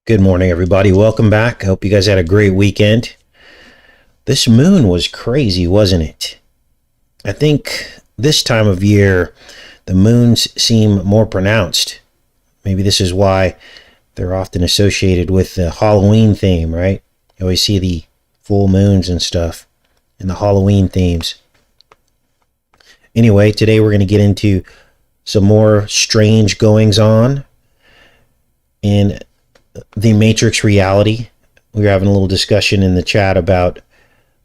Good morning, everybody. Welcome back. I hope you guys had a great weekend. This moon was crazy, wasn't it? I think this time of year, the moons seem more pronounced. Maybe this is why they're often associated with the Halloween theme, right? You always see the full moons and stuff and the Halloween themes. Anyway, today we're going to get into some more strange goings on in the Matrix reality. We were having a little discussion in the chat about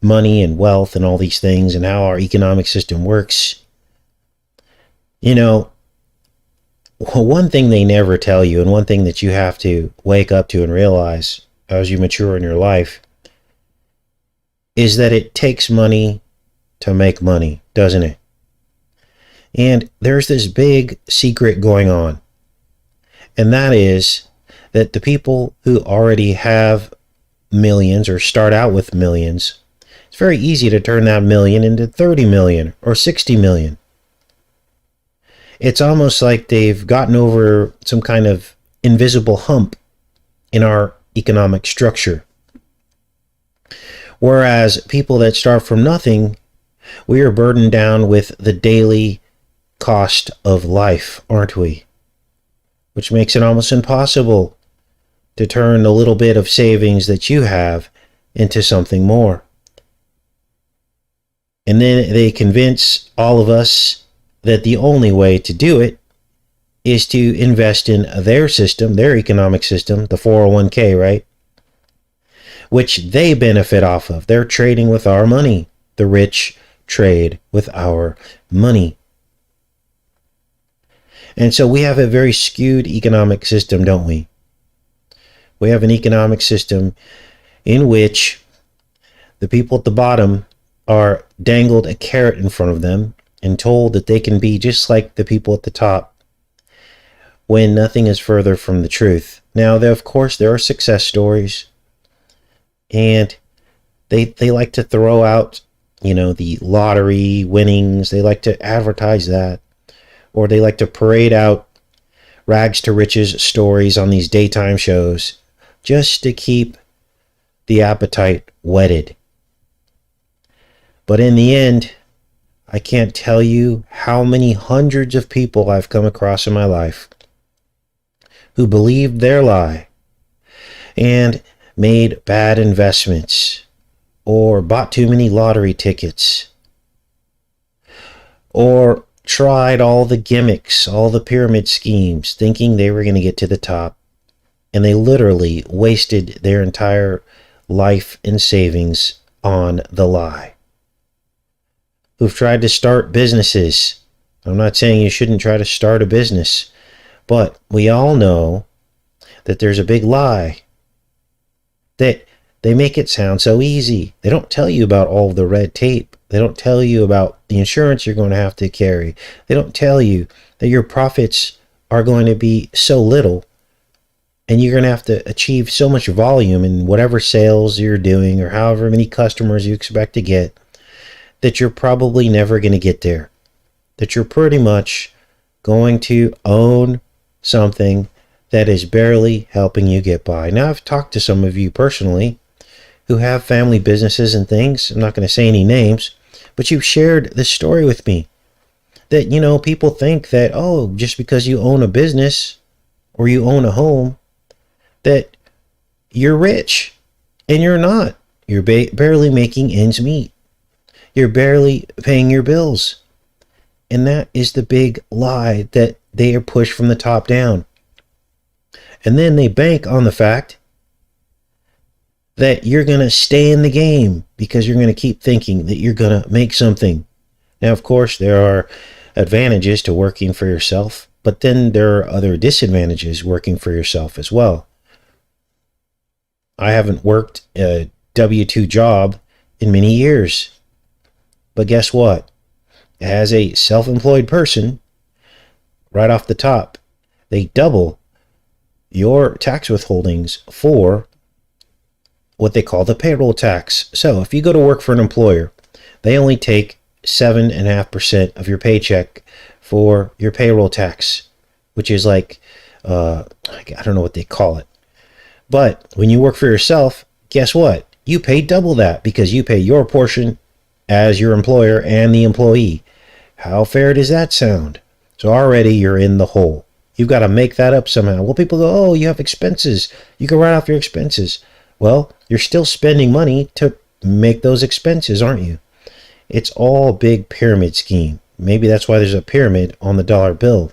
money and wealth and all these things and how our economic system works. You know, one thing they never tell you, and one thing that you have to wake up to and realize as you mature in your life, is that it takes money to make money, doesn't it? And there's this big secret going on, and that is that the people who already have millions or start out with millions, it's very easy to turn that million into 30 million or 60 million. It's almost like they've gotten over some kind of invisible hump in our economic structure. Whereas people that start from nothing, we are burdened down with the daily cost of life, aren't we? Which makes it almost impossible to turn the little bit of savings that you have into something more. And then they convince all of us that the only way to do it is to invest in their system, their economic system, the 401k, right? Which they benefit off of. They're trading with our money. The rich trade with our money. And so we have a very skewed economic system, don't we? We have an economic system in which the people at the bottom are dangled a carrot in front of them and told that they can be just like the people at the top, when nothing is further from the truth. Now, of course, there are success stories, and they like to throw out, the lottery winnings. They like to advertise that, or they like to parade out rags to riches stories on these daytime shows, just to keep the appetite whetted. But in the end, I can't tell you how many hundreds of people I've come across in my life who believed their lie and made bad investments, or bought too many lottery tickets, or tried all the gimmicks, all the pyramid schemes, thinking they were going to get to the top. And they literally wasted their entire life and savings on the lie. Who've tried to start businesses. I'm not saying you shouldn't try to start a business, but we all know that there's a big lie. That they make it sound so easy. They don't tell you about all of the red tape. They don't tell you about the insurance you're going to have to carry. They don't tell you that your profits are going to be so little, and you're going to have to achieve so much volume in whatever sales you're doing or however many customers you expect to get, that you're probably never going to get there. That you're pretty much going to own something that is barely helping you get by. Now, I've talked to some of you personally who have family businesses and things. I'm not going to say any names, but you've shared this story with me. That, people think that, just because you own a business or you own a home, that you're rich, and you're not. You're barely making ends meet. You're barely paying your bills. And that is the big lie that they are pushed from the top down. And then they bank on the fact that you're going to stay in the game because you're going to keep thinking that you're going to make something. Now, of course, there are advantages to working for yourself, but then there are other disadvantages working for yourself as well. I haven't worked a W-2 job in many years. But guess what? As a self-employed person, right off the top, they double your tax withholdings for what they call the payroll tax. So if you go to work for an employer, they only take 7.5% of your paycheck for your payroll tax, which is like, I don't know what they call it, But when you work for yourself, guess what? You pay double that because you pay your portion as your employer and the employee. How fair does that sound? So already you're in the hole. You've got to make that up somehow. Well, people go, oh, you have expenses. You can write off your expenses. Well, you're still spending money to make those expenses, aren't you? It's all a big pyramid scheme. Maybe that's why there's a pyramid on the dollar bill.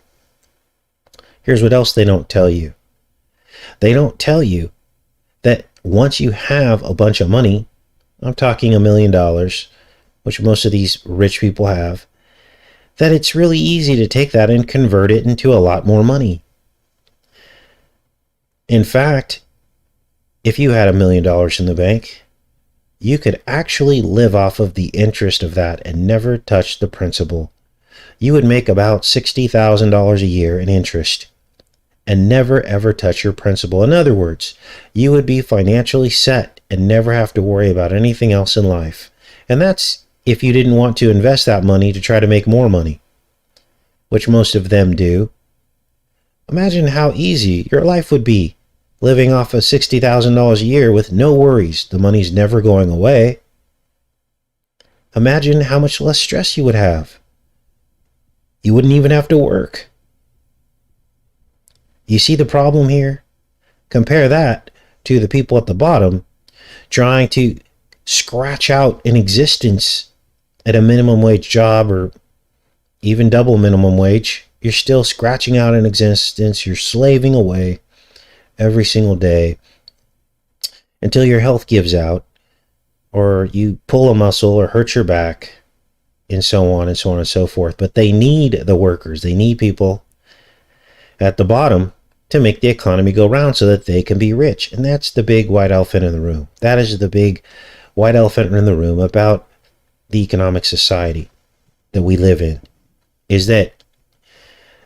Here's what else they don't tell you. They don't tell you that once you have a bunch of money, I'm talking $1 million, which most of these rich people have, that it's really easy to take that and convert it into a lot more money. In fact, if you had $1 million in the bank, you could actually live off of the interest of that and never touch the principal. You would make about $60,000 a year in interest and never ever touch your principal. In other words, you would be financially set and never have to worry about anything else in life. And that's if you didn't want to invest that money to try to make more money, which most of them do. Imagine how easy your life would be living off of $60,000 a year with no worries. The money's never going away. Imagine how much less stress you would have. You wouldn't even have to work. You see the problem here? Compare that to the people at the bottom trying to scratch out an existence at a minimum wage job or even double minimum wage. You're still scratching out an existence. You're slaving away every single day until your health gives out or you pull a muscle or hurt your back and so on and so on and so forth. But they need the workers. They need people at the bottom to make the economy go round so that they can be rich. And that's the big white elephant in the room. That is the big white elephant in the room about the economic society that we live in, is that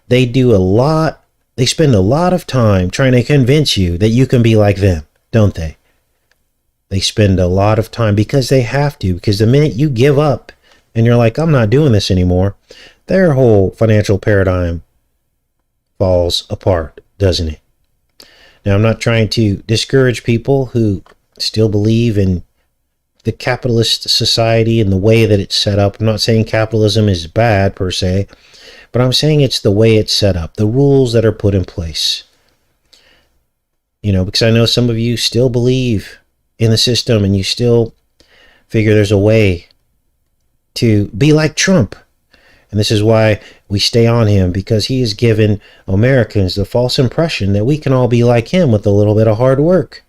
they spend a lot of time trying to convince you that you can be like them, don't they? They spend a lot of time because they have to, because the minute you give up and you're like, I'm not doing this anymore, their whole financial paradigm falls apart, doesn't it? Now, I'm not trying to discourage people who still believe in the capitalist society and the way that it's set up. I'm not saying capitalism is bad per se, but I'm saying it's the way it's set up, the rules that are put in place. You know, because I know some of you still believe in the system and you still figure there's a way to be like Trump. And this is why we stay on him, because he has given Americans the false impression that we can all be like him with a little bit of hard work.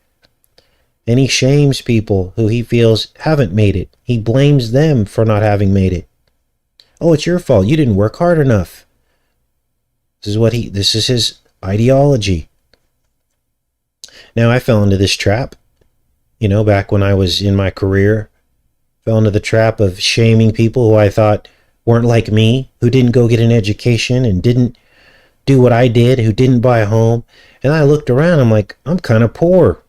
And he shames people who he feels haven't made it. He blames them for not having made it. Oh, it's your fault. You didn't work hard enough. This is his ideology. Now, I fell into this trap, back when I was in my career, fell into the trap of shaming people who I thought weren't like me, who didn't go get an education and didn't do what I did, who didn't buy a home. And I looked around, I'm like, I'm kind of poor.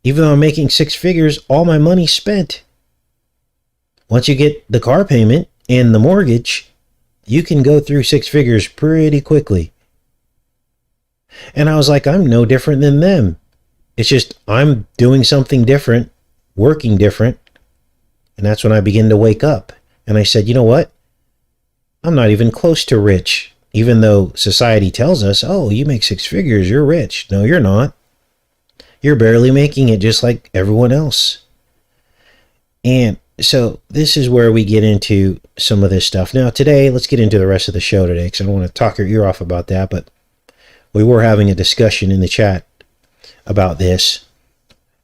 Even though I'm making six figures, all my money's spent. Once you get the car payment and the mortgage, you can go through six figures pretty quickly. And I was like, I'm no different than them. It's just I'm doing something different, working different. And that's when I began to wake up. And I said, you know what? I'm not even close to rich, even though society tells us, oh, you make six figures, you're rich. No, you're not. You're barely making it, just like everyone else. And so this is where we get into some of this stuff. Now today, let's get into the rest of the show today, because I don't want to talk your ear off about that, but we were having a discussion in the chat about this.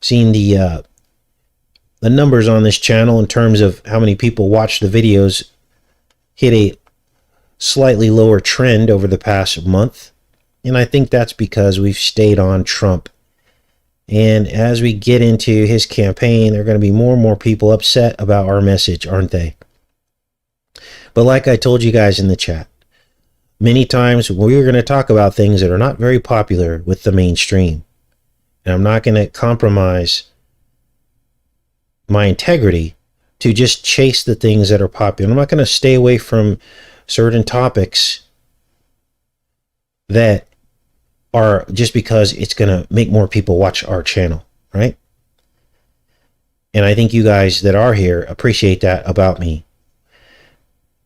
Seeing the numbers on this channel in terms of how many people watch the videos hit a slightly lower trend over the past month. And I think that's because we've stayed on Trump. And as we get into his campaign, there are going to be more and more people upset about our message, aren't they? But like I told you guys in the chat, many times we're going to talk about things that are not very popular with the mainstream. And I'm not going to compromise my integrity to just chase the things that are popular. I'm not going to stay away from certain topics that are just because it's going to make more people watch our channel, right? And I think you guys that are here appreciate that about me.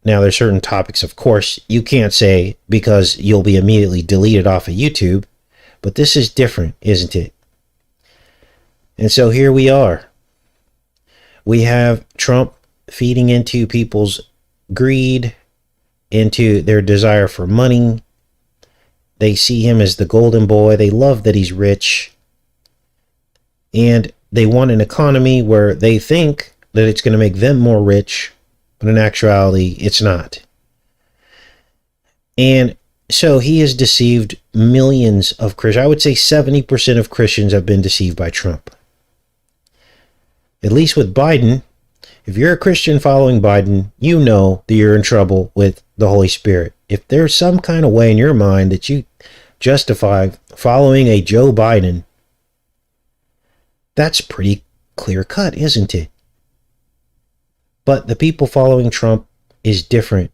Now, there's certain topics, of course, you can't say because you'll be immediately deleted off of YouTube, but this is different, isn't it? And so here we are. We have Trump feeding into people's greed, into their desire for money. They see him as the golden boy. They love that he's rich. And they want an economy where they think that it's going to make them more rich, but in actuality, it's not. And so he has deceived millions of Christians. I would say 70% of Christians have been deceived by Trump. At least with Biden, if you're a Christian following Biden, you know that you're in trouble with the Holy Spirit. If there's some kind of way in your mind that you justify following a Joe Biden, that's pretty clear cut, isn't it? But the people following Trump is different.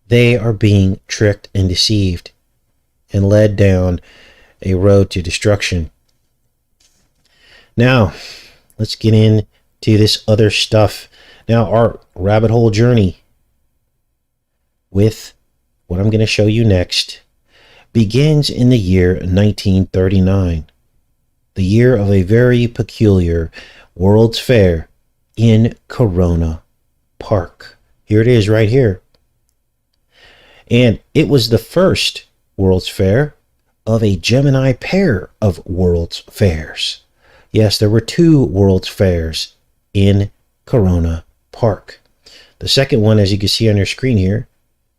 They are being tricked and deceived and led down a road to destruction. Now, let's get into this other stuff. Now, our rabbit hole journey with what I'm going to show you next begins in the year 1939, the year of a very peculiar World's Fair in Corona Park. Here it is right here. And it was the first World's Fair of a Gemini pair of World's Fairs. Yes, there were 2 World's Fairs in Corona Park. The second one, as you can see on your screen here,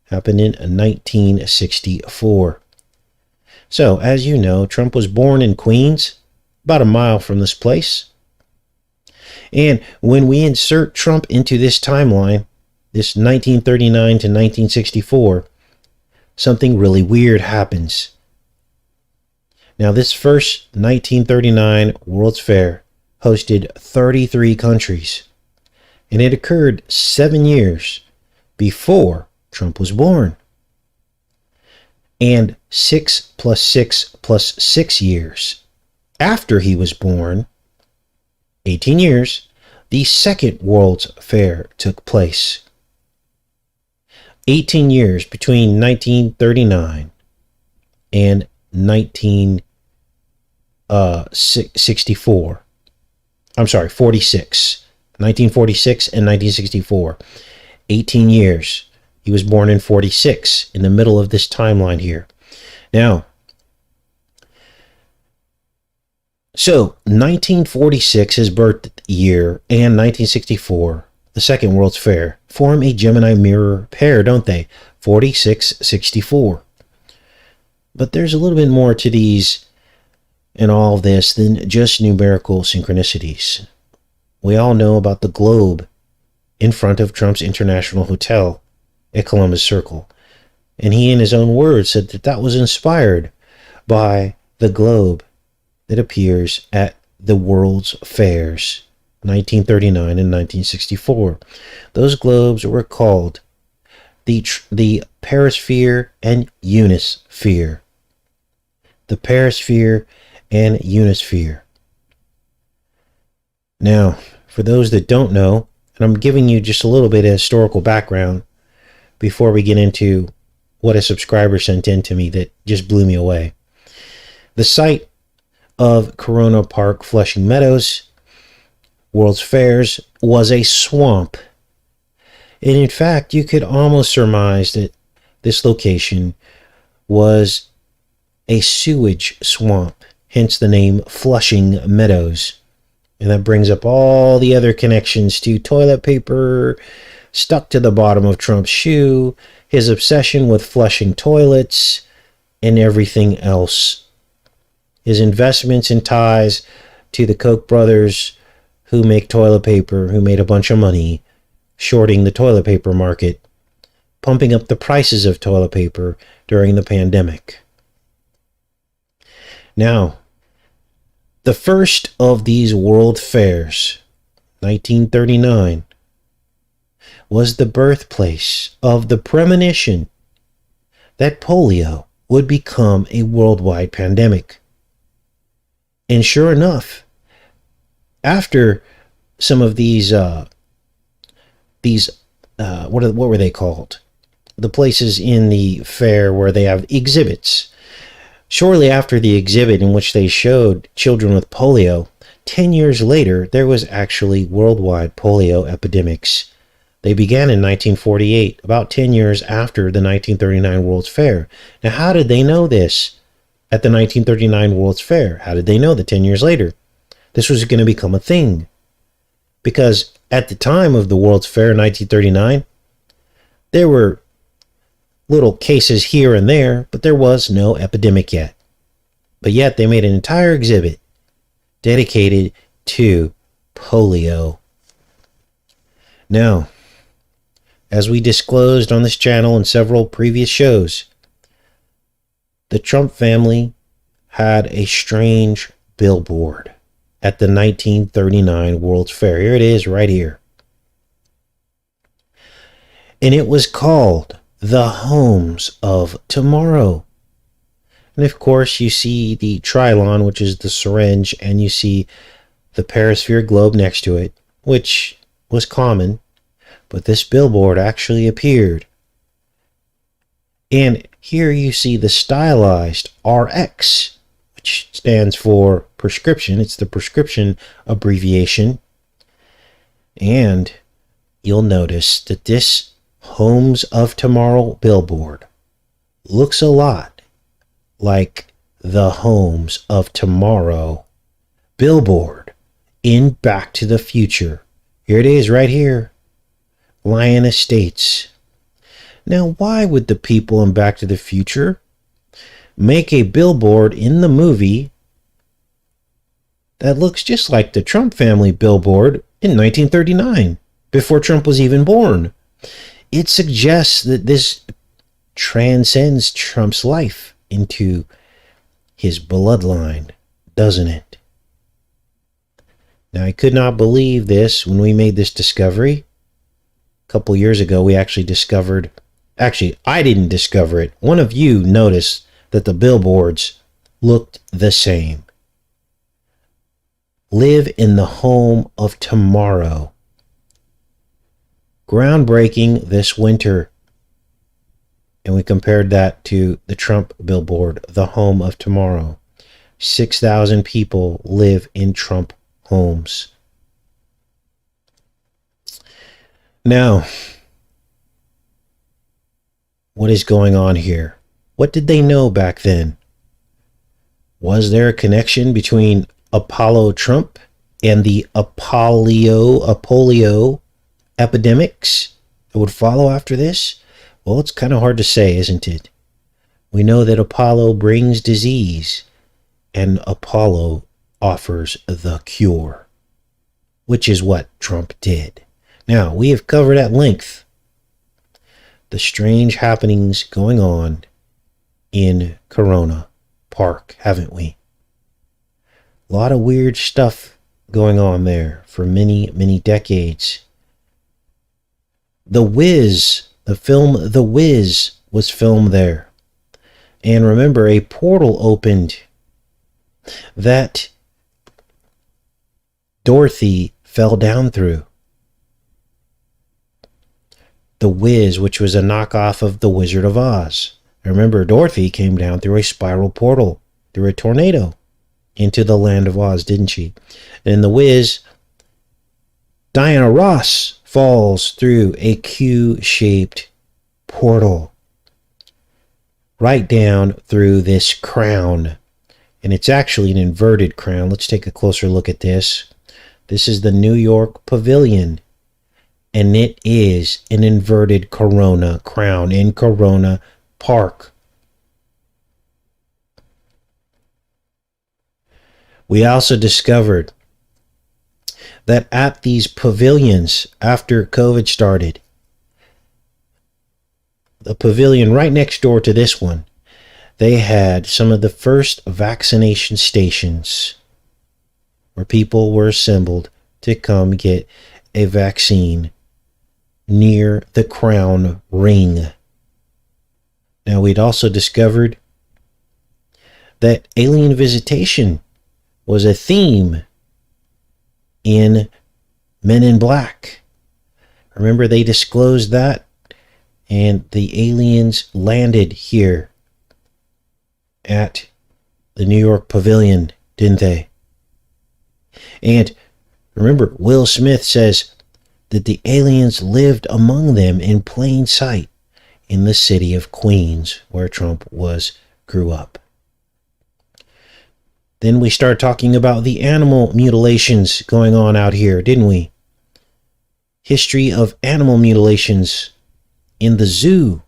happened in 1964. So, as you know, Trump was born in Queens, about a mile from this place. And when we insert Trump into this timeline, this 1939 to 1964, something really weird happens. Now, this first 1939 World's Fair hosted 33 countries, and it occurred 7 years before Trump was born, and 6 plus 6 plus 6 years after he was born, 18 years, the second World's Fair took place. 18 years between 1939 and 1964. I'm sorry, 46. 1946 and 1964. 18 years. He was born in 46, in the middle of this timeline here. Now, so 1946, his birth year, and 1964, the second World's Fair, form a Gemini mirror pair, don't they? 46-64. But there's a little bit more to these and all of this than just numerical synchronicities. We all know about the globe in front of Trump's International Hotel at Columbus Circle. And he, in his own words, said that that was inspired by the globe that appears at the World's Fairs, 1939 and 1964. Those globes were called the Perisphere and Unisphere. The Perisphere and Unisphere. Now, for those that don't know, and I'm giving you just a little bit of historical background before we get into what a subscriber sent in to me that just blew me away. The site of Corona Park, Flushing Meadows, World's Fairs, was a swamp. And in fact, you could almost surmise that this location was a sewage swamp, hence the name Flushing Meadows. And that brings up all the other connections to toilet paper stuck to the bottom of Trump's shoe, his obsession with flushing toilets, and everything else. His investments and ties to the Koch brothers, who make toilet paper, who made a bunch of money shorting the toilet paper market, pumping up the prices of toilet paper during the pandemic. Now, the first of these World Fairs, 1939, was the birthplace of the premonition that polio would become a worldwide pandemic. And sure enough, after some of these what were they called? The places in the fair where they have exhibits. Shortly after the exhibit in which they showed children with polio, 10 years later, there was actually worldwide polio epidemics. They began in 1948, about 10 years after the 1939 World's Fair. Now, how did they know this at the 1939 World's Fair? How did they know that 10 years later this was going to become a thing? Because at the time of the World's Fair in 1939, there were little cases here and there, but there was no epidemic yet. But yet they made an entire exhibit dedicated to polio. Now, as we disclosed on this channel in several previous shows, the Trump family had a strange billboard at the 1939 World's Fair. Here it is right here. And it was called The Homes of Tomorrow. And of course, you see the Trilon, which is the syringe, and you see the Perisphere globe next to it, which was common. But this billboard actually appeared. And here you see the stylized RX, which stands for prescription. It's the prescription abbreviation. And you'll notice that this Homes of Tomorrow billboard looks a lot like the Homes of Tomorrow billboard in Back to the Future. Here it is right here. Lion Estates. Now, why would the people in Back to the Future make a billboard in the movie that looks just like the Trump family billboard in 1939, before Trump was even born? It suggests that this transcends Trump's life into his bloodline, doesn't it? Now, I could not believe this when we made this discovery. A couple years ago, we actually discovered, I didn't discover it. One of you noticed that the billboards looked the same. Live in the home of tomorrow. Groundbreaking this winter. And we compared that to the Trump billboard, the home of tomorrow. 6,000 people live in Trump homes. Now, what is going on here? What did they know back then? Was there a connection between Apollo Trump and the polio epidemics that would follow after this? Well, it's kind of hard to say, isn't it? We know that Apollo brings disease, and Apollo offers the cure, which is what Trump did. Now, we have covered at length the strange happenings going on in Corona Park, haven't we? A lot of weird stuff going on there for many, many decades. The Wiz, the film The Wiz, was filmed there. And remember, a portal opened that Dorothy fell down through. The Wiz, which was a knockoff of The Wizard of Oz. Remember, Dorothy came down through a spiral portal, through a tornado, into the land of Oz, didn't she? And in The Wiz, Diana Ross falls through a Q-shaped portal right down through this crown. And it's actually an inverted crown. Let's take a closer look at this. This is the New York Pavilion. And it is an inverted Corona crown in Corona Park. We also discovered that at these pavilions, after COVID started, the pavilion right next door to this one, they had some of the first vaccination stations where people were assembled to come get a vaccine near the crown ring. Now, we'd also discovered that alien visitation was a theme in Men in Black. Remember, they disclosed that, and the aliens landed here at the New York Pavilion, didn't they? And remember, Will Smith says that the aliens lived among them in plain sight in the city of Queens, where Trump grew up. Then we start talking about the animal mutilations going on out here, didn't we? History of animal mutilations in the zoo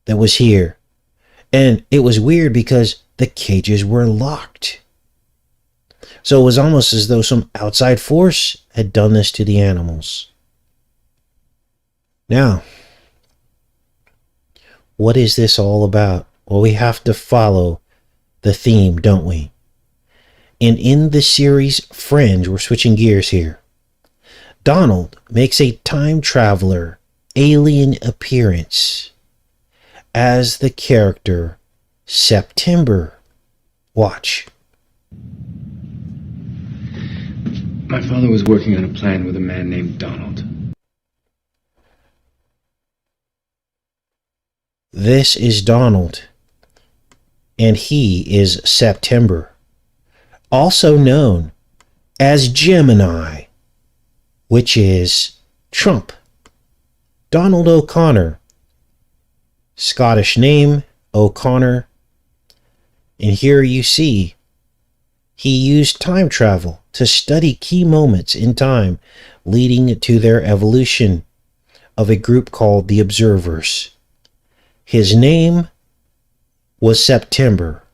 that was here. And it was weird because the cages were locked. So it was almost as though some outside force had done this to the animals. Now, what is this all about? Well, we have to follow the theme, don't we? And in the series Fringe, we're switching gears here. Donald makes a time traveler alien appearance as the character September. Watch. My father was working on a plan with a man named Donald. This is Donald, and he is September, also known as Gemini, which is Trump. Donald O'Connor, Scottish name, O'Connor, and here you see he used time travel to study key moments in time leading to their evolution of a group called the Observers. His name was September.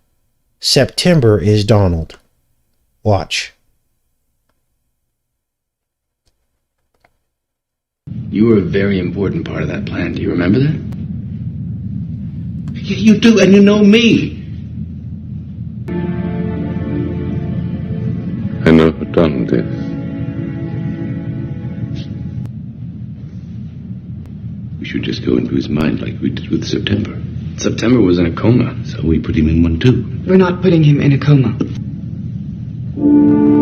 September is Donald. Watch. You were a very important part of that plan. Do you remember that? You do, and you know me. I know who Donald is. We should just go into his mind like we did with September. September was in a coma, so we put him in one too. We're not putting him in a coma.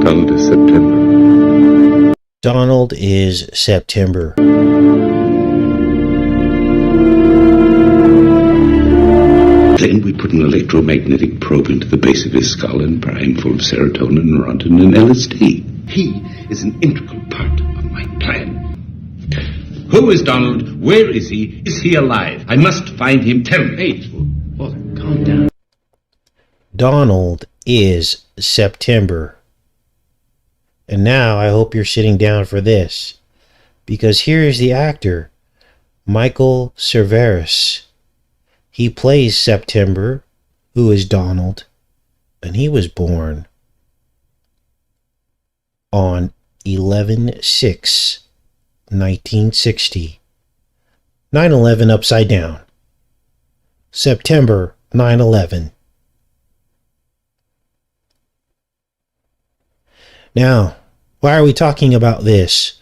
Donald is September. Donald is September. Then we put an electromagnetic probe into the base of his skull and prime full of serotonin, neurontin, and LSD. He is an integral part of my plan. Who is Donald? Where is he? Is he alive? I must find him. Tell me. Hey, Father, calm down. Donald is September. And now I hope you're sitting down for this, because here is the actor, Michael Cerveris. He plays September, who is Donald, and he was born on 11/6/1960. 9/11 upside down. September 9/11. Now, why are we talking about this?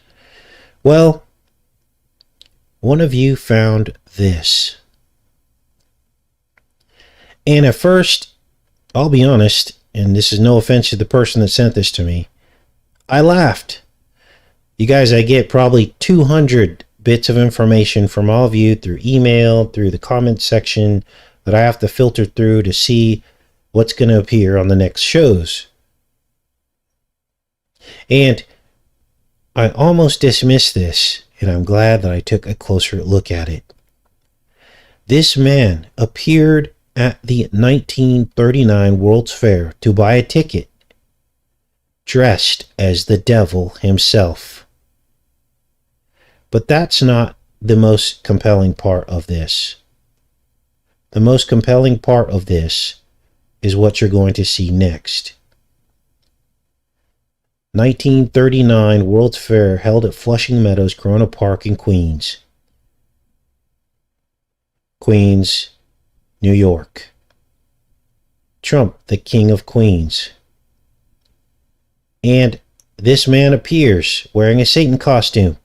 Well, one of you found this. And at first, I'll be honest, and this is no offense to the person that sent this to me, I laughed. You guys, I get probably 200 bits of information from all of you through email, through the comment section, that I have to filter through to see what's going to appear on the next shows. And I almost dismissed this, and I'm glad that I took a closer look at it. This man appeared at the 1939 World's Fair to buy a ticket, dressed as the devil himself. But that's not the most compelling part of this. The most compelling part of this is what you're going to see next. 1939 World's Fair held at Flushing Meadows, Corona Park in Queens. Queens, New York. Trump, the King of Queens. And this man appears wearing a Satan costume,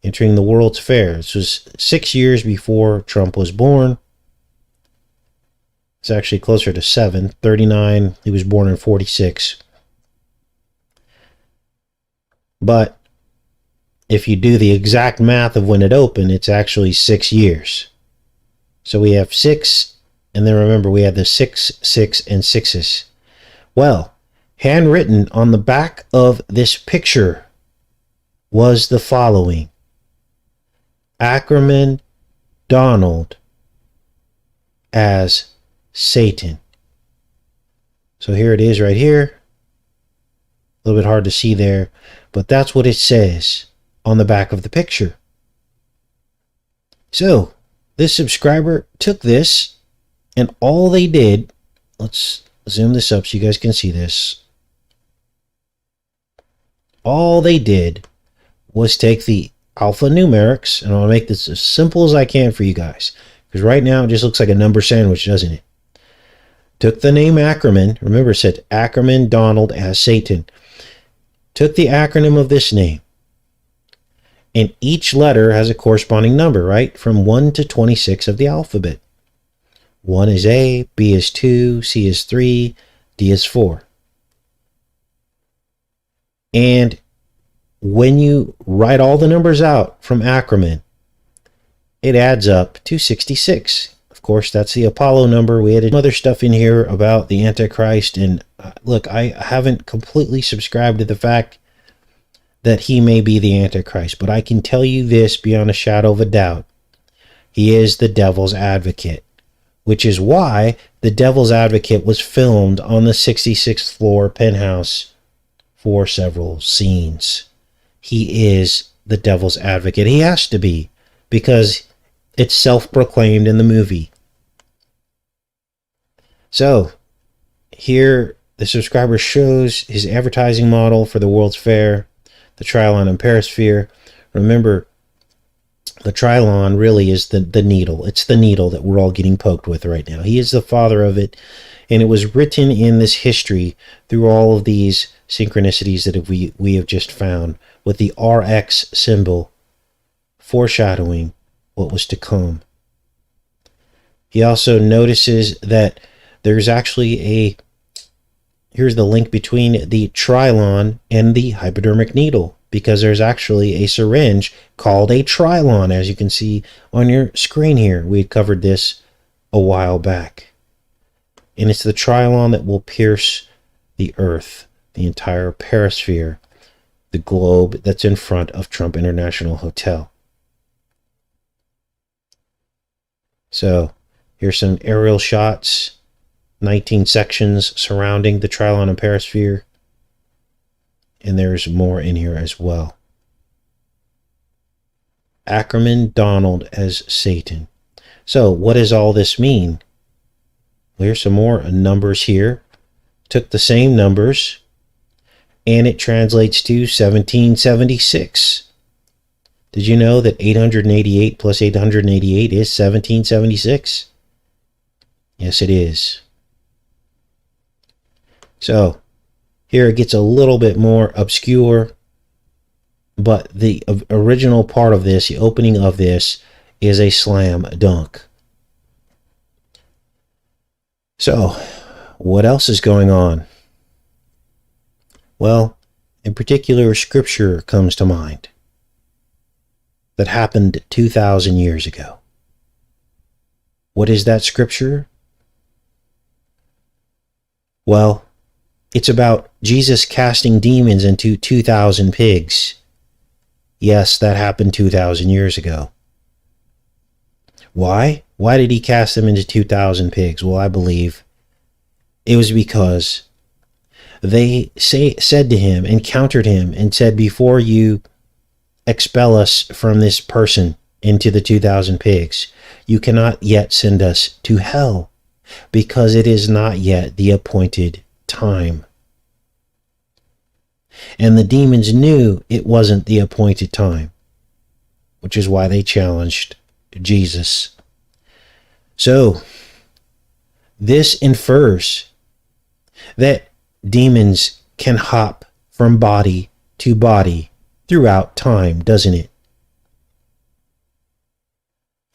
entering the World's Fair. This was 6 years before Trump was born. It's actually closer to 7. 39, he was born in 46. But if you do the exact math of when it opened, it's actually 6 years. So we have 6, and then remember we had the 6, 6, and 6s. Well, handwritten on the back of this picture was the following: Ackerman Donald as Satan. So here it is right here. A little bit hard to see there, but that's what it says on the back of the picture. So this subscriber took this, and all they did, let's zoom this up so you guys can see this. All they did was take the alphanumerics, and I'll make this as simple as I can for you guys, because right now it just looks like a number sandwich, doesn't it? Took the name Ackerman, remember it said Ackerman Donald as Satan. Took the acronym of this name, and each letter has a corresponding number, right? From 1 to 26 of the alphabet. 1 is A, B is 2, C is 3, D is 4. And when you write all the numbers out from Ackerman, it adds up to 66. Of course, that's the Apollo number. We had other stuff in here about the Antichrist. And look, I haven't completely subscribed to the fact that he may be the Antichrist, but I can tell you this beyond a shadow of a doubt. He is the devil's advocate, which is why the devil's advocate was filmed on the 66th floor penthouse for several scenes. He is the devil's advocate. He has to be, because it's self-proclaimed in the movie. So here the subscriber shows his advertising model for the World's Fair, the Trilon and Perisphere. Remember, the Trilon really is the needle. It's the needle that we're all getting poked with right now. He is the father of it, and it was written in this history through all of these synchronicities that we have just found, with the RX symbol foreshadowing what was to come. He also notices that there's actually here's the link between the Trilon and the hypodermic needle, because there's actually a syringe called a Trilon, as you can see on your screen here. We covered this a while back. And it's the Trilon that will pierce the Earth, the entire perisphere, the globe that's in front of Trump International Hotel. So here's some aerial shots, 19 sections surrounding the Trilon and Perisphere, and there's more in here as well. Ackerman Donald as Satan. So what does all this mean? Well, here's some more numbers here. Took the same numbers, and it translates to 1776. Did you know that 888 plus 888 is 1776? Yes, it is. So here it gets a little bit more obscure, but the original part of this, the opening of this, is a slam dunk. So what else is going on? Well, in particular, scripture comes to mind that happened 2,000 years ago. What is that scripture? Well, it's about Jesus casting demons into 2,000 pigs. Yes, that happened 2,000 years ago. Why? Why did he cast them into 2,000 pigs? Well, I believe it was because they said to him, encountered him, and said, before you expel us from this person into the 2,000 pigs, you cannot yet send us to hell, because it is not yet the appointed time. And the demons knew it wasn't the appointed time, which is why they challenged Jesus. So this infers that demons can hop from body to body throughout time, doesn't it?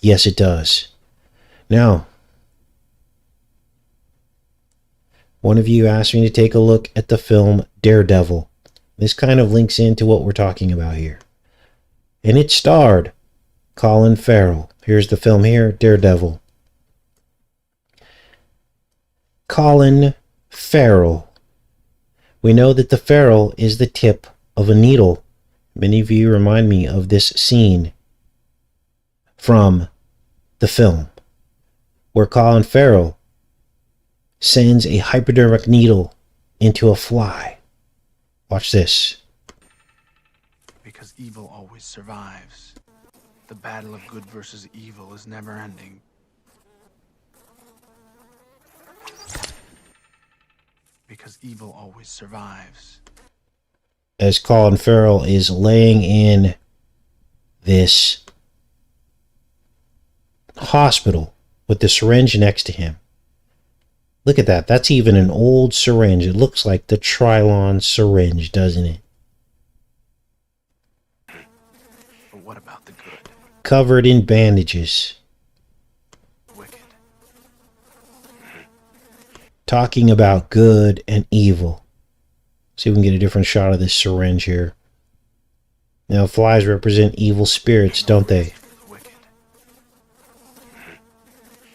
Yes, it does. Now, One of you asked me to take a look at the film Daredevil. This kind of links into what we're talking about here. And it starred Colin Farrell. Here's the film here, Daredevil. Colin Farrell. We know that the ferrule is the tip of a needle. Many of you remind me of this scene from the film where Colin Farrell sends a hypodermic needle into a fly. Watch this. Because evil always survives. The battle of good versus evil is never ending. Because evil always survives. As Colin Farrell is laying in this hospital with the syringe next to him. Look at that. That's even an old syringe. It looks like the Trilon syringe, doesn't it? But what about the good? Covered in bandages. Wicked. Talking about good and evil. See if we can get a different shot of this syringe here. Now, flies represent evil spirits, don't they? Wicked.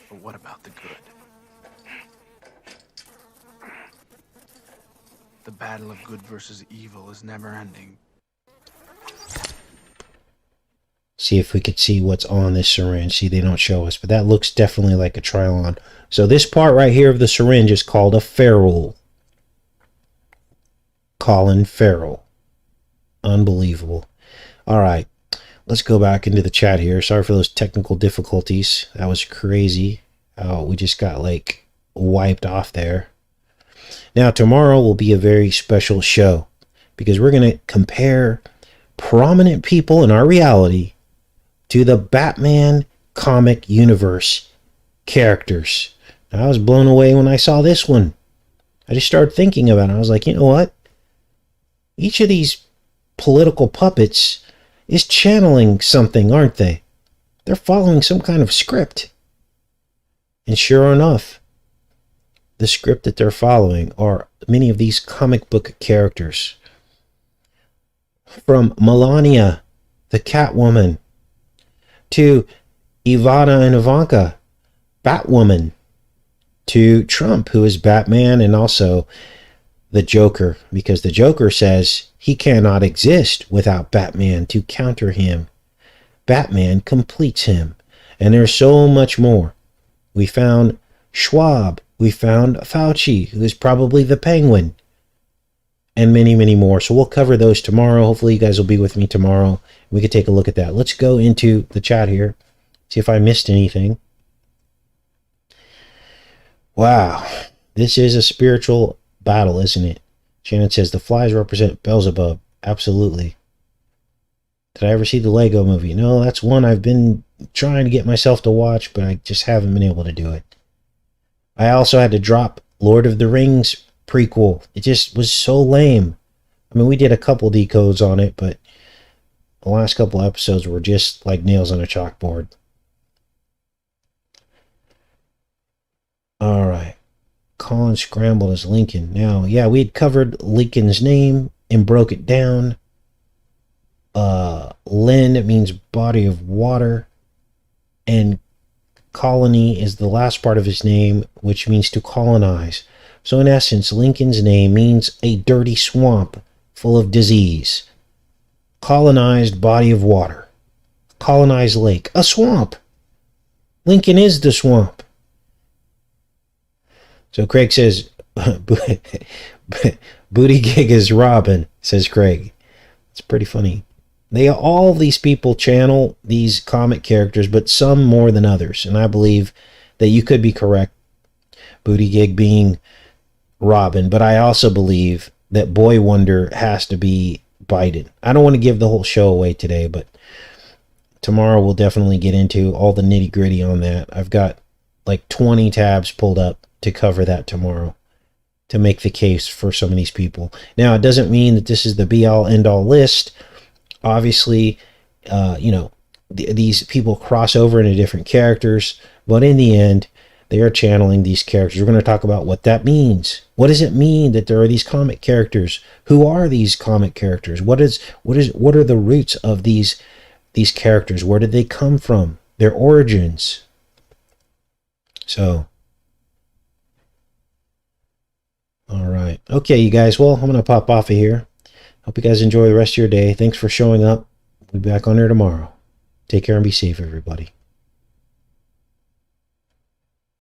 But what about the good? The battle of good versus evil is never ending. See if we could see what's on this syringe. See, they don't show us, but that looks definitely like a Trilon. So this part right here of the syringe is called a ferrule. Colin Farrell. Unbelievable. All right, let's go back into the chat here. Sorry for those technical difficulties. That was crazy. We just got like wiped off there. Now, tomorrow will be a very special show because we're going to compare prominent people in our reality to the Batman comic universe characters. Now, I was blown away when I saw this one. I just started thinking about it. I was like, you know what? Each of these political puppets is channeling something, aren't they? They're following some kind of script. And sure enough, the script that they're following are many of these comic book characters. From Melania, the Catwoman, to Ivana and Ivanka, Batwoman, to Trump, who is Batman, and also the Joker, because the Joker says he cannot exist without Batman to counter him. Batman completes him. And there's so much more. We found Schwab. We found Fauci, who is probably the Penguin. And many, many more. So we'll cover those tomorrow. Hopefully you guys will be with me tomorrow. We can take a look at that. Let's go into the chat here. See if I missed anything. Wow. This is a spiritual battle, isn't it? Shannon says the flies represent Beelzebub. Absolutely. Did I ever see the Lego movie? No, that's one I've been trying to get myself to watch, but I just haven't been able to do it. I also had to drop Lord of the Rings prequel. It just was so lame. I mean, we did a couple decodes on it, but the last couple episodes were just like nails on a chalkboard. All right. Colin scrambled as Lincoln. Now, yeah, we had covered Lincoln's name and broke it down. Lin, it means body of water. And colony is the last part of his name, which means to colonize. So in essence, Lincoln's name means a dirty swamp full of disease. Colonized body of water. Colonized lake. A swamp. Lincoln is the swamp. So Craig says, booty gig is Robin, says Craig. It's pretty funny. All these people channel these comic characters, but some more than others. And I believe that you could be correct, Booty Gig being Robin. But I also believe that Boy Wonder has to be Biden. I don't want to give the whole show away today, but tomorrow we'll definitely get into all the nitty gritty on that. I've got like 20 tabs pulled up to cover that tomorrow to make the case for some of these people. Now, it doesn't mean that this is the be-all, end-all list. Obviously, these people cross over into different characters, but in the end, they are channeling these characters. We're going to talk about what that means. What does it mean that there are these comic characters? Who are these comic characters? What are the roots of these characters? Where did they come from? Their origins. So, all right. Okay, you guys. Well, I'm going to pop off of here. Hope you guys enjoy the rest of your day. Thanks for showing up. We'll be back on here tomorrow. Take care and be safe, everybody.